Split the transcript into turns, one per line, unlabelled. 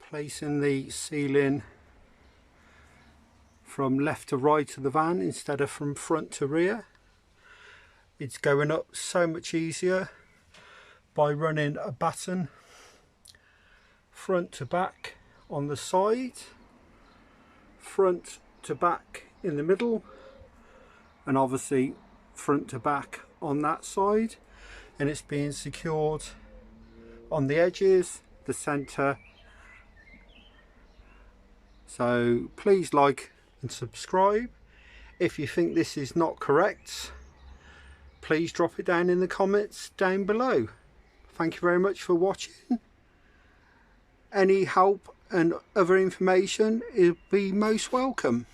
placing the ceiling from left to right of the van instead of from front to rear. It's going up so much easier by running a batten front to back on the side, front to back in the middle, and obviously front to back on that side, and it's being secured on the edges, the center. So please like and subscribe. If you think this is not correct, please drop it down in the comments down below. Thank you very much for watching. Any help and other information will be most welcome.